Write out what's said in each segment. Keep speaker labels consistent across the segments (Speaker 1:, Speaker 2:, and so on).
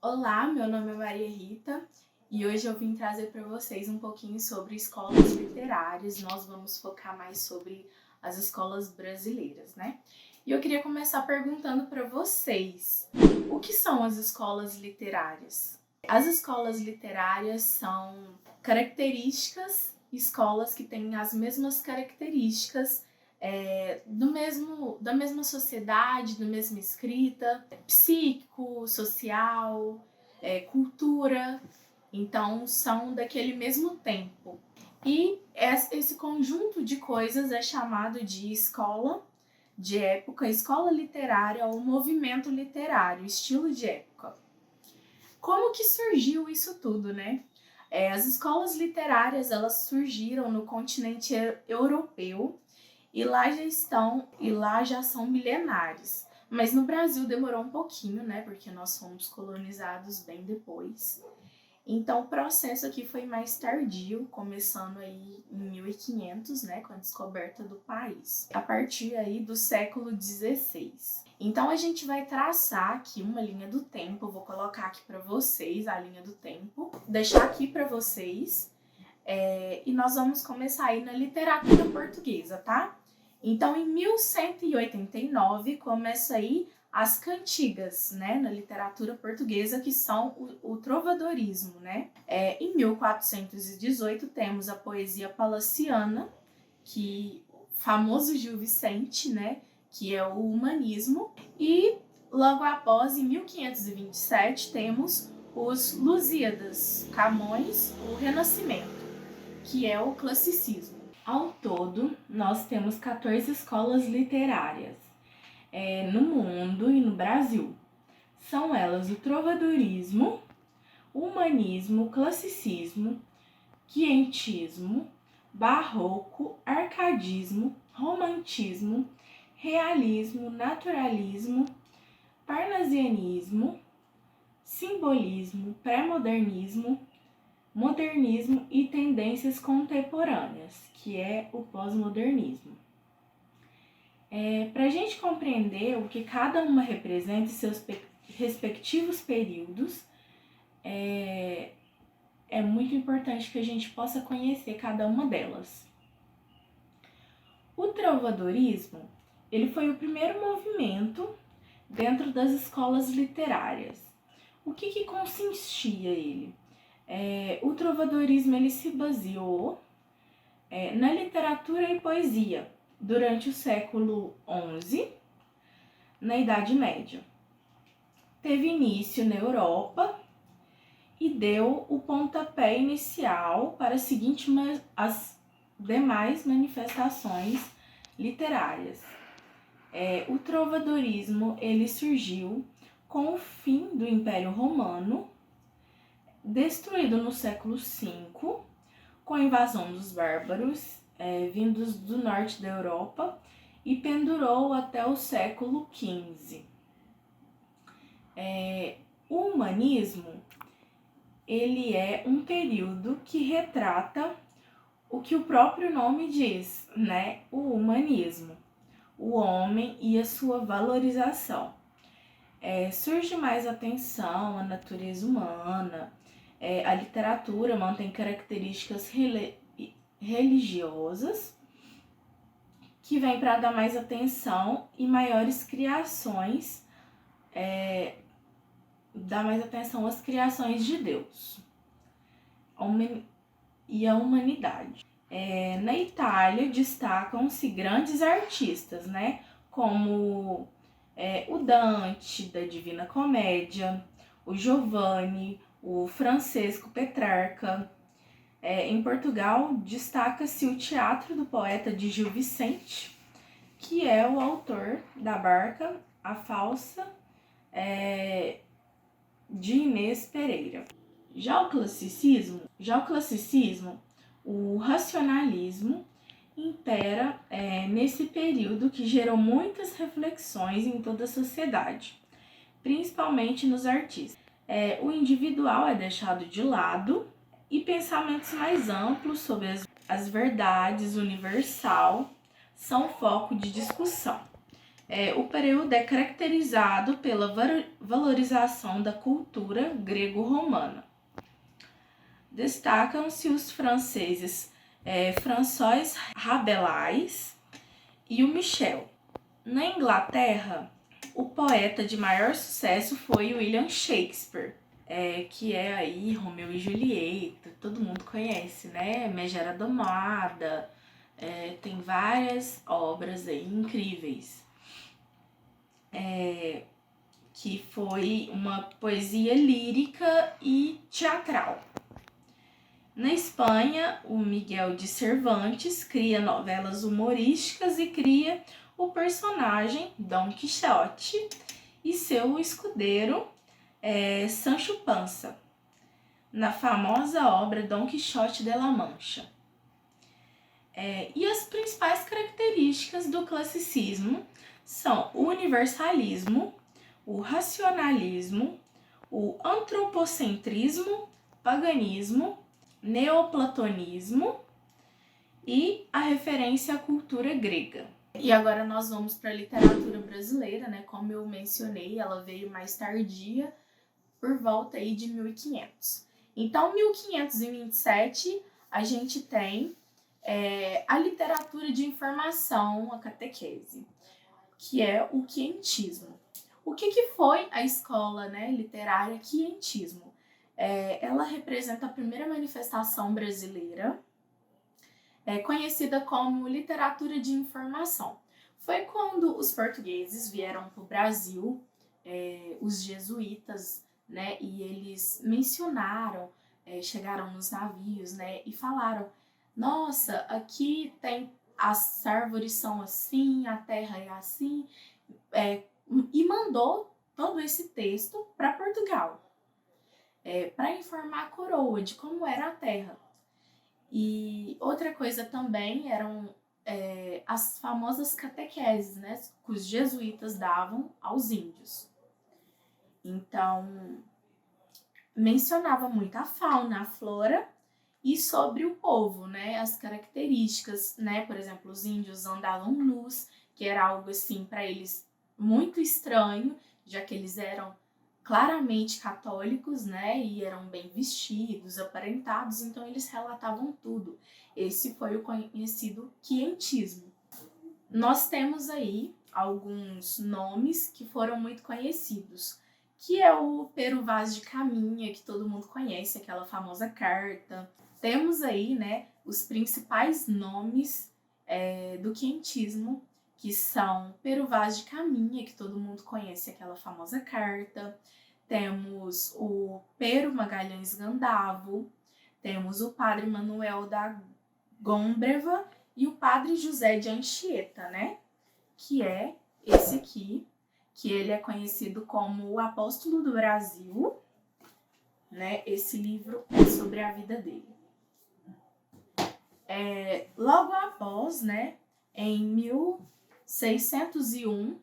Speaker 1: Olá, meu nome é Maria Rita e hoje eu vim trazer para vocês um pouquinho sobre escolas literárias. Nós vamos focar mais sobre as escolas brasileiras, né? E eu queria começar perguntando para vocês, o que são as escolas literárias? As escolas literárias são escolas que têm as mesmas características da mesma sociedade, da mesma escrita, psíquico, social, cultura, então são daquele mesmo tempo. E esse conjunto de coisas é chamado de escola de época, escola literária ou movimento literário, estilo de época. Como que surgiu isso tudo, né? As escolas literárias, elas surgiram no continente europeu e lá já são milenares. Mas no Brasil demorou um pouquinho, né? Porque nós fomos colonizados bem depois. Então o processo aqui foi mais tardio, começando aí em 1500, né, com a descoberta do país, a partir aí do século XVI. Então a gente vai traçar aqui uma linha do tempo, eu vou colocar aqui para vocês a linha do tempo, deixar aqui para vocês, e nós vamos começar aí na literatura portuguesa, tá? Então em 1189 começa aí as cantigas, né, na literatura portuguesa, que são o trovadorismo, né? Em 1418 temos a poesia palaciana, que famoso Gil Vicente, né, que é o humanismo, e logo após, em 1527, temos os Lusíadas, Camões, o Renascimento, que é o classicismo. Ao todo, nós temos 14 escolas literárias no mundo e no Brasil. São elas o trovadorismo, o humanismo, o classicismo, quinhentismo, barroco, arcadismo, romantismo, realismo, naturalismo, parnasianismo, simbolismo, pré-modernismo, modernismo e tendências contemporâneas, que é o pós-modernismo. Para a gente compreender o que cada uma representa em seus respectivos períodos, é muito importante que a gente possa conhecer cada uma delas. O trovadorismo, ele foi o primeiro movimento dentro das escolas literárias. O que consistia ele? O trovadorismo ele se baseou na literatura e poesia durante o século XI, na Idade Média. Teve início na Europa e deu o pontapé inicial para as demais manifestações literárias. O trovadorismo ele surgiu com o fim do Império Romano, destruído no século V, com a invasão dos bárbaros vindos do norte da Europa e pendurou até o século XV. O humanismo ele é um período que retrata o que o próprio nome diz, né? O humanismo, o homem e a sua valorização. Surge mais atenção à natureza humana, a literatura mantém características religiosas, que vem para dar mais atenção e maiores criações, dar mais atenção às criações de Deus e à humanidade. Na Itália destacam-se grandes artistas, né, como o Dante, da Divina Comédia, o Giovanni, o Francesco Petrarca. Em Portugal, destaca-se o teatro do poeta de Gil Vicente, que é o autor da Barca, a Falsa, de Inês Pereira. Já o classicismo, o racionalismo impera nesse período, que gerou muitas reflexões em toda a sociedade, principalmente nos artistas. O individual é deixado de lado e pensamentos mais amplos sobre as verdades universal são foco de discussão. O período é caracterizado pela valorização da cultura grego-romana. Destacam-se os franceses François Rabelais e o Michel. Na Inglaterra, o poeta de maior sucesso foi William Shakespeare, que é aí Romeu e Julieta, todo mundo conhece, né? Megera Domada, tem várias obras aí incríveis. Que foi uma poesia lírica e teatral. Na Espanha, o Miguel de Cervantes cria novelas humorísticas e cria o personagem Dom Quixote e seu escudeiro Sancho Panza, na famosa obra Dom Quixote de la Mancha. E as principais características do classicismo são o universalismo, o racionalismo, o antropocentrismo, paganismo, neoplatonismo e a referência à cultura grega. E agora nós vamos para a literatura brasileira, né? Como eu mencionei, ela veio mais tardia, por volta aí de 1500. Então, 1527, a gente tem a literatura de informação, a catequese, que é o quientismo. O que foi a escola, né, literária quientismo? Ela representa a primeira manifestação brasileira, conhecida como literatura de informação. Foi quando os portugueses vieram para o Brasil, os jesuítas, né, e eles mencionaram, chegaram nos navios, né, e falaram: nossa, aqui tem, as árvores são assim, a terra é assim, e mandou todo esse texto para Portugal, para informar a coroa de como era a terra. E outra coisa também eram as famosas catequeses, né, que os jesuítas davam aos índios. Então, mencionava muito a fauna, a flora e sobre o povo, né, as características, né, por exemplo, os índios andavam nus, que era algo assim para eles muito estranho, já que eles eram claramente católicos, né, e eram bem vestidos, aparentados, então eles relatavam tudo. Esse foi o conhecido quientismo. Nós temos aí alguns nomes que foram muito conhecidos, que é o Pero Vaz de Caminha, que todo mundo conhece, aquela famosa carta. Temos aí, né, os principais nomes do quientismo, que são Pero Vaz de Caminha, que todo mundo conhece, aquela famosa carta. Temos o Pero Magalhães Gandavo, temos o Padre Manuel da Gombreva e o Padre José de Anchieta, né? Que é esse aqui, que ele é conhecido como o Apóstolo do Brasil, né? Esse livro é sobre a vida dele. Logo após, né, em 1601,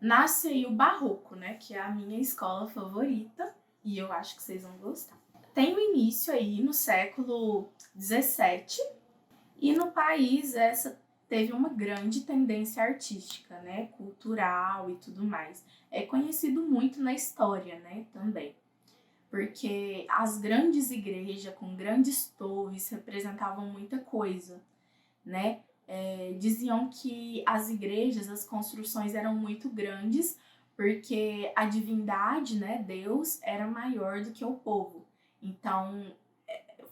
Speaker 1: nasce aí o Barroco, né, que é a minha escola favorita e eu acho que vocês vão gostar. Tem o início aí no século XVII e no país essa teve uma grande tendência artística, né, cultural e tudo mais. É conhecido muito na história, né, também. Porque as grandes igrejas com grandes torres representavam muita coisa, né? Diziam que as igrejas, as construções eram muito grandes porque a divindade, né, Deus, era maior do que o povo. Então,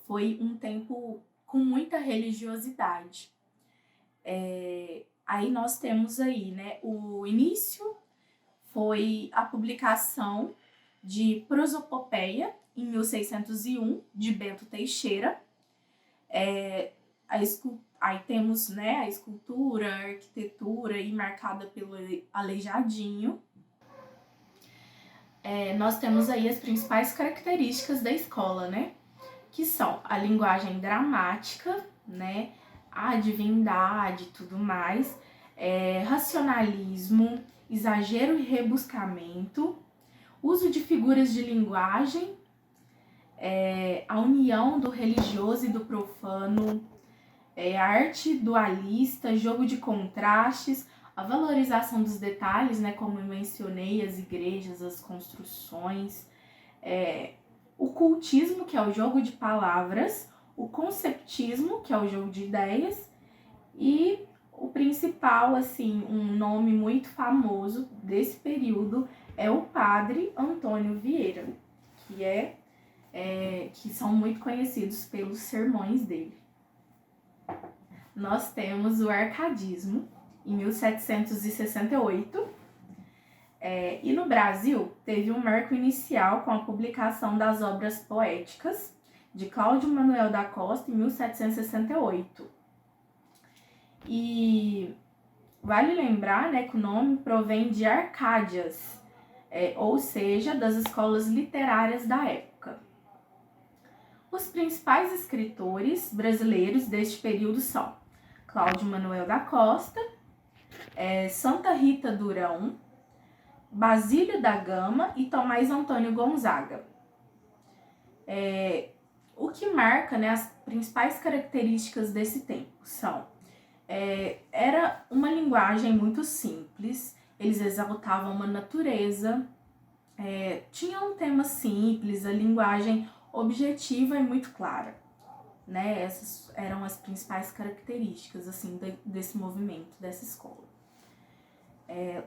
Speaker 1: foi um tempo com muita religiosidade. Aí nós temos aí, né, o início foi a publicação de Prosopopeia, em 1601, de Bento Teixeira. Aí temos, né, a escultura, a arquitetura aí marcada pelo Aleijadinho. Nós temos aí as principais características da escola, né, que são a linguagem dramática, né, a divindade e tudo mais, racionalismo, exagero e rebuscamento, uso de figuras de linguagem, a união do religioso e do profano, arte dualista, jogo de contrastes, a valorização dos detalhes, né, como eu mencionei, as igrejas, as construções, o cultismo, que é o jogo de palavras, o conceptismo, que é o jogo de ideias, e o principal, assim, um nome muito famoso desse período é o padre Antônio Vieira, que são muito conhecidos pelos sermões dele. Nós temos o arcadismo, em 1768, e no Brasil teve um marco inicial com a publicação das obras poéticas de Cláudio Manuel da Costa, em 1768. E vale lembrar, né, que o nome provém de Arcádias, ou seja, das escolas literárias da época. Os principais escritores brasileiros deste período são Cláudio Manuel da Costa, Santa Rita Durão, Basílio da Gama e Tomás Antônio Gonzaga. O que marca, né, as principais características desse tempo são: era uma linguagem muito simples, eles exaltavam uma natureza, tinha um tema simples, a linguagem objetiva e muito clara, né? Essas eram as principais características, assim, desse movimento, dessa escola.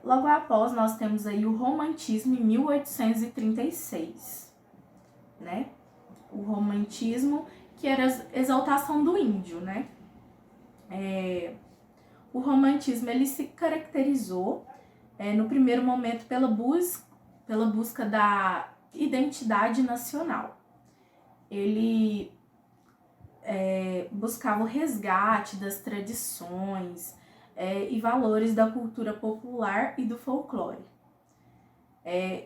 Speaker 1: Logo após, nós temos aí o romantismo em 1836, né? O romantismo, que era a exaltação do índio, né? O romantismo, ele se caracterizou, no primeiro momento, pela busca da identidade nacional. Ele buscava o resgate das tradições e valores da cultura popular e do folclore.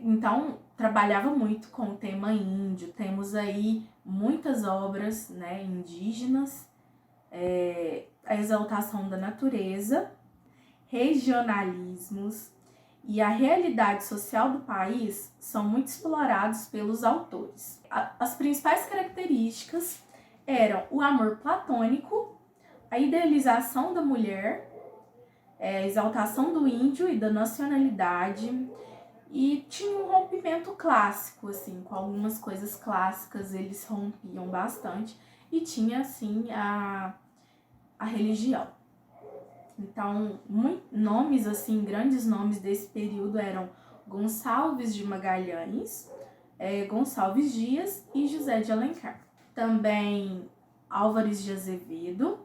Speaker 1: Então, trabalhava muito com o tema índio. Temos aí muitas obras, né, indígenas, a exaltação da natureza, regionalismos e a realidade social do país são muito explorados pelos autores. As principais características eram o amor platônico, a idealização da mulher, a exaltação do índio e da nacionalidade, e tinha um rompimento clássico, assim, com algumas coisas clássicas eles rompiam bastante, e tinha, assim, a religião. Então, nomes, assim, grandes nomes desse período eram Gonçalves de Magalhães, Gonçalves Dias e José de Alencar. Também Álvares de Azevedo,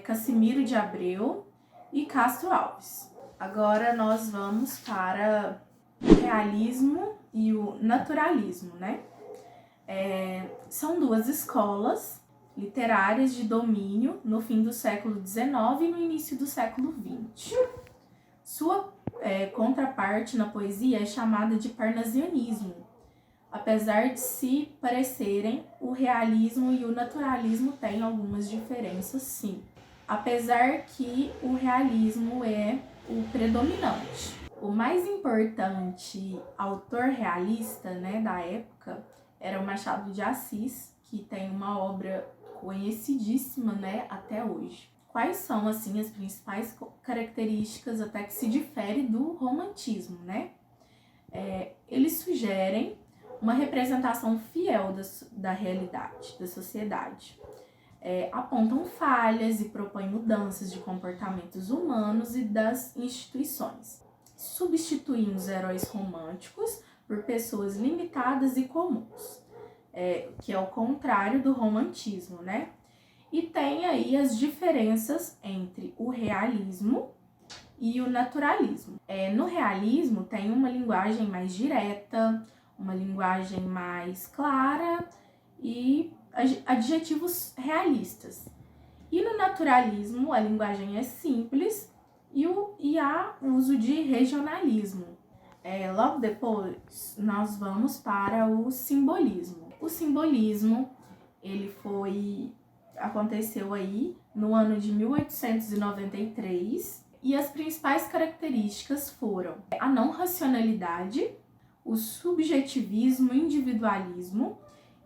Speaker 1: Cassimiro de Abreu e Castro Alves. Agora nós vamos para o realismo e o naturalismo, né? São duas escolas literárias de domínio no fim do século XIX e no início do século XX. Sua contraparte na poesia é chamada de parnasianismo. Apesar de se parecerem, o realismo e o naturalismo têm algumas diferenças, sim. Apesar que o realismo é o predominante. O mais importante autor realista, né, da época era o Machado de Assis, que tem uma obra conhecidíssima, né, até hoje. Quais são, assim, as principais características até que se difere do romantismo, né? Eles sugerem uma representação fiel da realidade, da sociedade. Apontam falhas e propõem mudanças de comportamentos humanos e das instituições. Substituindo os heróis românticos por pessoas limitadas e comuns, que é o contrário do romantismo, né? E tem aí as diferenças entre o realismo e o naturalismo. No realismo tem uma linguagem mais direta, uma linguagem mais clara e adjetivos realistas. E no naturalismo a linguagem é simples e há uso de regionalismo. Logo depois nós vamos para o simbolismo. O simbolismo ele aconteceu aí no ano de 1893 e as principais características foram a não racionalidade, o subjetivismo, individualismo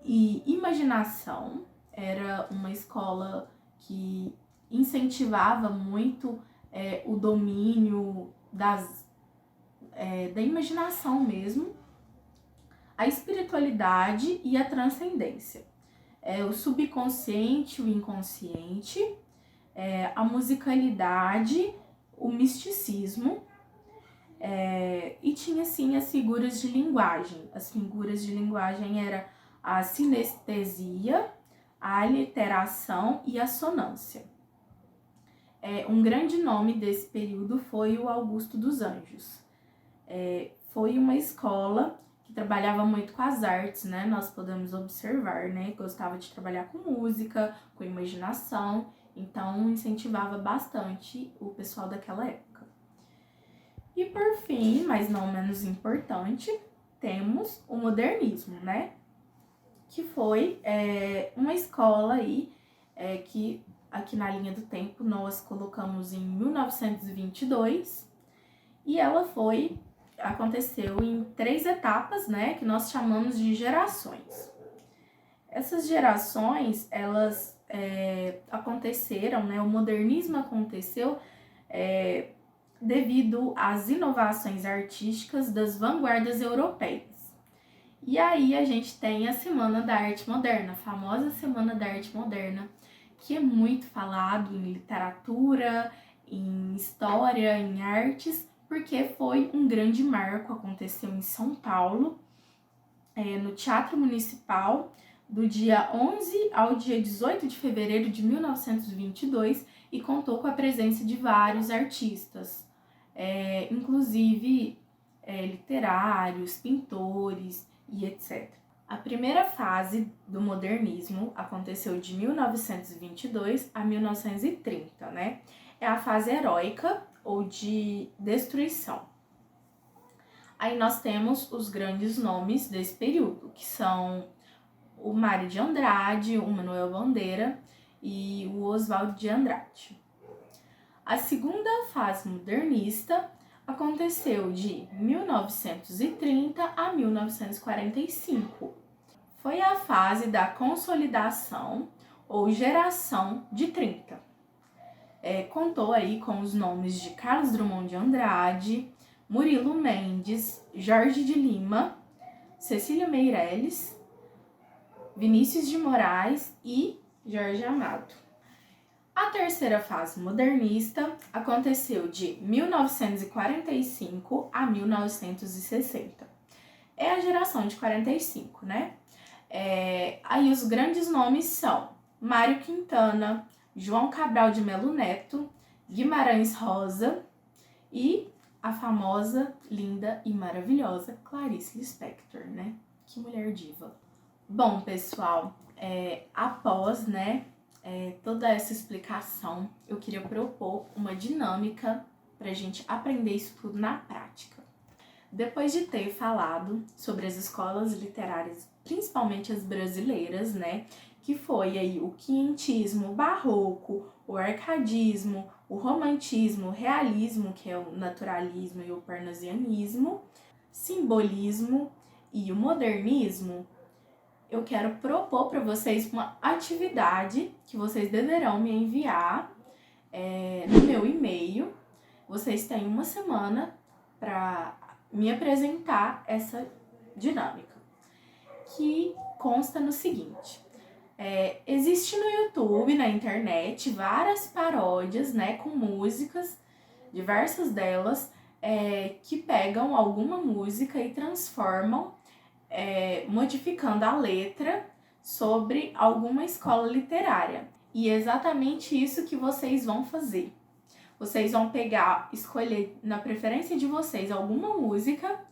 Speaker 1: e imaginação. Era uma escola que incentivava muito o domínio da imaginação mesmo, a espiritualidade e a transcendência. O subconsciente, o inconsciente, a musicalidade, o misticismo, e tinha sim as figuras de linguagem. As figuras de linguagem eram a sinestesia, a aliteração e a sonância. Um grande nome desse período foi o Augusto dos Anjos. Foi uma escola que trabalhava muito com as artes, né? Nós podemos observar, né? Gostava de trabalhar com música, com imaginação, então incentivava bastante o pessoal daquela época. E por fim, mas não menos importante, temos o modernismo, né? Que foi uma escola aí que aqui na linha do tempo nós colocamos em 1922 e ela aconteceu em 3 etapas, né, que nós chamamos de gerações. Essas gerações, elas aconteceram, né, o modernismo aconteceu devido às inovações artísticas das vanguardas europeias. E aí a gente tem a Semana da Arte Moderna, a famosa Semana da Arte Moderna, que é muito falado em literatura, em história, em artes, porque foi um grande marco, aconteceu em São Paulo, no Teatro Municipal, do dia 11 ao dia 18 de fevereiro de 1922, e contou com a presença de vários artistas, inclusive literários, pintores e etc. A primeira fase do modernismo aconteceu de 1922 a 1930, né? É a fase heróica ou de destruição. Aí nós temos os grandes nomes desse período, que são o Mário de Andrade, o Manuel Bandeira e o Oswald de Andrade. A segunda fase modernista aconteceu de 1930 a 1945. Foi a fase da consolidação ou geração de 30. Contou aí com os nomes de Carlos Drummond de Andrade, Murilo Mendes, Jorge de Lima, Cecília Meirelles, Vinícius de Moraes e Jorge Amado. A terceira fase modernista aconteceu de 1945 a 1960. É a geração de 45, né? Aí os grandes nomes são Mário Quintana, João Cabral de Melo Neto, Guimarães Rosa e a famosa, linda e maravilhosa Clarice Lispector, né? Que mulher diva. Bom, pessoal, após, né, toda essa explicação, eu queria propor uma dinâmica para a gente aprender isso tudo na prática. Depois de ter falado sobre as escolas literárias, principalmente as brasileiras, né, que foi aí o quinhentismo, o barroco, o arcadismo, o romantismo, o realismo, que é o naturalismo e o parnasianismo, simbolismo e o modernismo, eu quero propor para vocês uma atividade que vocês deverão me enviar no meu e-mail. Vocês têm uma semana para me apresentar essa dinâmica, que consta no seguinte. Existe no YouTube, na internet, várias paródias, né, com músicas, diversas delas, que pegam alguma música e transformam, modificando a letra sobre alguma escola literária. E é exatamente isso que vocês vão fazer. Vocês vão escolher na preferência de vocês alguma música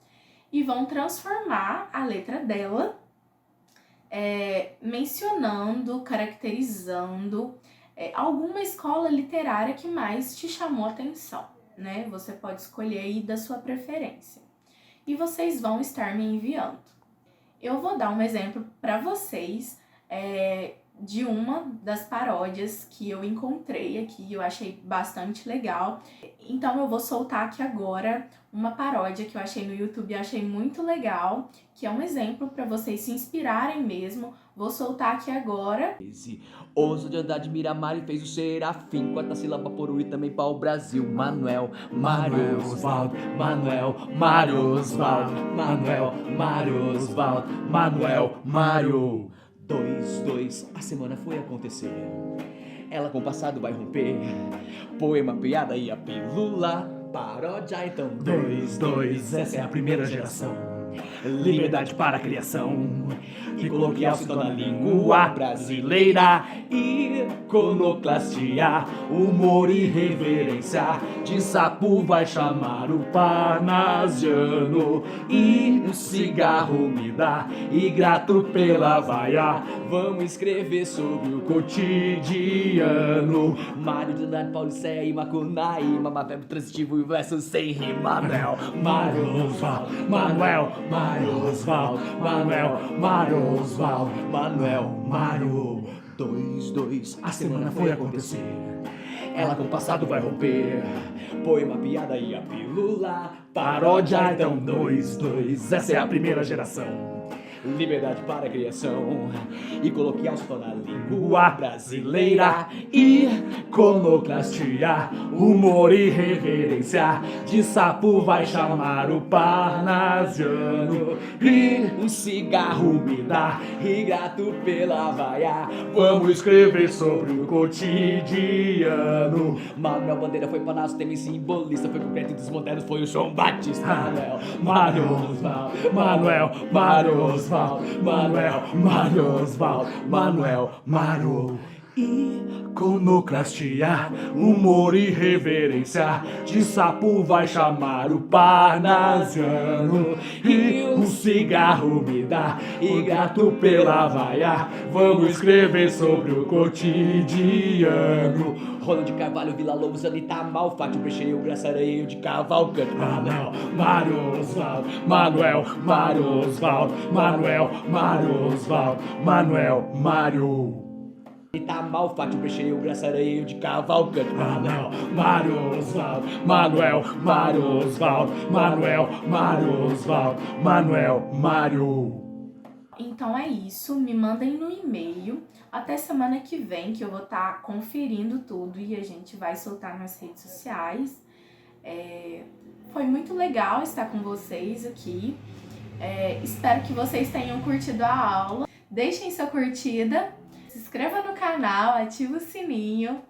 Speaker 1: e vão transformar a letra dela, mencionando, caracterizando alguma escola literária que mais te chamou a atenção, né? Você pode escolher aí da sua preferência. E vocês vão estar me enviando. Eu vou dar um exemplo para vocês de uma das paródias que eu encontrei aqui, eu achei bastante legal. Então eu vou soltar aqui agora uma paródia que eu achei no YouTube e achei muito legal, que é um exemplo para vocês se inspirarem mesmo. Vou soltar aqui agora.
Speaker 2: Ouso de andar de Miramar e fez o Serafim, quarta sílaba por U e também para o Brasil. Manuel, Mário, Osvaldo, Manuel, Mário, Osvaldo, Manuel, Mário, Osvaldo, Manuel, Mário. 2, a semana foi acontecer. Ela com o passado vai romper. Poema, piada e a pílula. Paródia, então 2, essa é a primeira geração. Liberdade para a criação. Coloquial se torna língua brasileira. Iconoclastia, humor e reverência. De sapo vai chamar o parnasiano. E um cigarro me dá, e grato pela vaia. Vamos escrever sobre o cotidiano. Mário de Andrade, Paulicéia e Macunaíma, verbo transitivo e verso sem rima. Mário, Osvaldo, Manuel, Mário, Osvaldo, Manuel, Mário, Osvaldo, Manuel, Mário. 2, a semana foi acontecer. Ela com o passado vai romper. Poema, piada e a pílula. Paródia, então 2, essa é a primeira geração. Liberdade para a criação. E coloquial se torna língua brasileira. Iconoclastia, humor e reverência. De sapo vai chamar o parnasiano. E um cigarro me dá, e grato pela vaia. Vamos escrever sobre o cotidiano. Manuel Bandeira foi Palácio, tema simbolista. Foi concreto dos modernos, foi o João Batista. Mário Osvaldo, Manuel, Mário Osvaldo, Manuel, Mário Osvaldo, Manuel, Mário. Iconoclastia, humor e reverência. De sapo vai chamar o parnasiano. E um cigarro me dá, e grato pela vaia. Vamos escrever sobre o cotidiano. Ronald de Carvalho, Vila Lobos, Anitta Malfatti, Brecheio, Graça Aranha de Cavalcante. Manuel, Mário Osvaldo, Manuel, Mário Osvaldo, Manuel, Mário Osvaldo, Manuel, Mário. Anitta Malfatti, Brecheio, Graça Aranha de Cavalcante. Manuel, Mário Osvaldo, Manuel, Mário Osvaldo, Manuel, Mário Osvaldo, Manuel, Mário.
Speaker 1: Então é isso, me mandem no e-mail. Até semana que vem, que eu vou estar conferindo tudo e a gente vai soltar nas redes sociais. Foi muito legal estar com vocês aqui. Espero que vocês tenham curtido a aula. Deixem sua curtida, se inscreva no canal, ative o sininho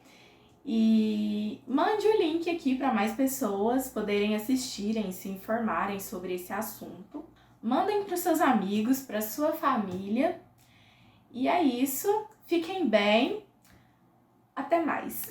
Speaker 1: e mande o link aqui para mais pessoas poderem assistirem, se informarem sobre esse assunto. Mandem para os seus amigos, para sua família. E é isso. Fiquem bem. Até mais.